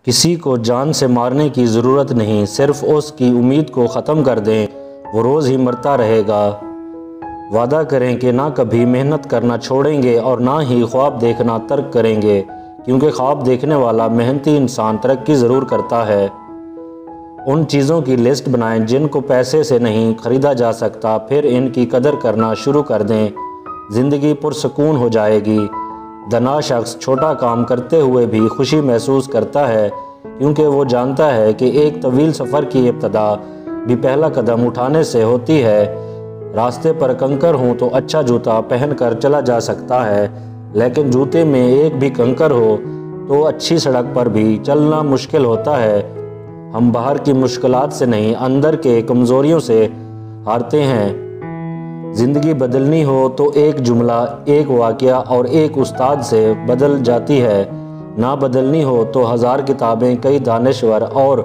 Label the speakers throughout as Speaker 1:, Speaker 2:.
Speaker 1: کسی کو جان سے مارنے کی ضرورت نہیں، صرف اس کی امید کو ختم کر دیں، وہ روز ہی مرتا رہے گا۔ وعدہ کریں کہ نہ کبھی محنت کرنا چھوڑیں گے اور نہ ہی خواب دیکھنا ترک کریں گے، کیونکہ خواب دیکھنے والا محنتی انسان ترقی ضرور کرتا ہے۔ ان چیزوں کی لسٹ بنائیں جن کو پیسے سے نہیں خریدا جا سکتا، پھر ان کی قدر کرنا شروع کر دیں، زندگی پرسکون ہو جائے گی۔ دانا شخص چھوٹا کام کرتے ہوئے بھی خوشی محسوس کرتا ہے، کیونکہ وہ جانتا ہے کہ ایک طویل سفر کی ابتدا بھی پہلا قدم اٹھانے سے ہوتی ہے۔ راستے پر کنکر ہوں تو اچھا جوتا پہن کر چلا جا سکتا ہے، لیکن جوتے میں ایک بھی کنکر ہو تو اچھی سڑک پر بھی چلنا مشکل ہوتا ہے۔ ہم باہر کی مشکلات سے نہیں، اندر کے کمزوریوں سے ہارتے ہیں۔ زندگی بدلنی ہو تو ایک جملہ، ایک واقعہ اور ایک استاد سے بدل جاتی ہے، نہ بدلنی ہو تو 1000 کتابیں، کئی دانشور اور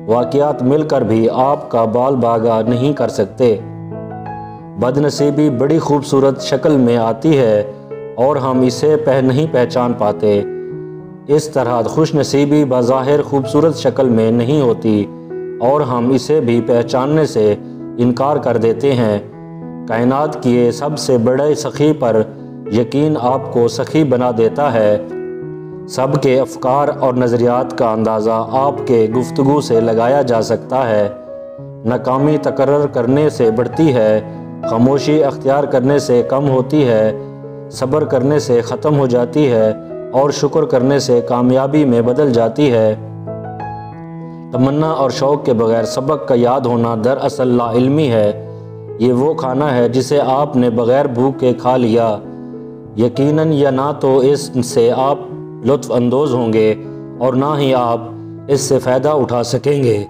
Speaker 1: واقعات مل کر بھی آپ کا بال باغہ نہیں کر سکتے۔ بد نصیبی بڑی خوبصورت شکل میں آتی ہے اور ہم اسے نہیں پہچان پاتے۔ اس طرح خوش نصیبی بظاہر خوبصورت شکل میں نہیں ہوتی اور ہم اسے بھی پہچاننے سے انکار کر دیتے ہیں۔ کائنات کی سب سے بڑے سخی پر یقین آپ کو سخی بنا دیتا ہے۔ سب کے افکار اور نظریات کا اندازہ آپ کے گفتگو سے لگایا جا سکتا ہے۔ ناکامی تکرار کرنے سے بڑھتی ہے، خاموشی اختیار کرنے سے کم ہوتی ہے، صبر کرنے سے ختم ہو جاتی ہے اور شکر کرنے سے کامیابی میں بدل جاتی ہے۔ تمنا اور شوق کے بغیر سبق کا یاد ہونا دراصل لا علمی ہے۔ یہ وہ کھانا ہے جسے آپ نے بغیر بھوک کے کھا لیا، یقیناً یا نہ تو اس سے آپ لطف اندوز ہوں گے اور نہ ہی آپ اس سے فائدہ اٹھا سکیں گے۔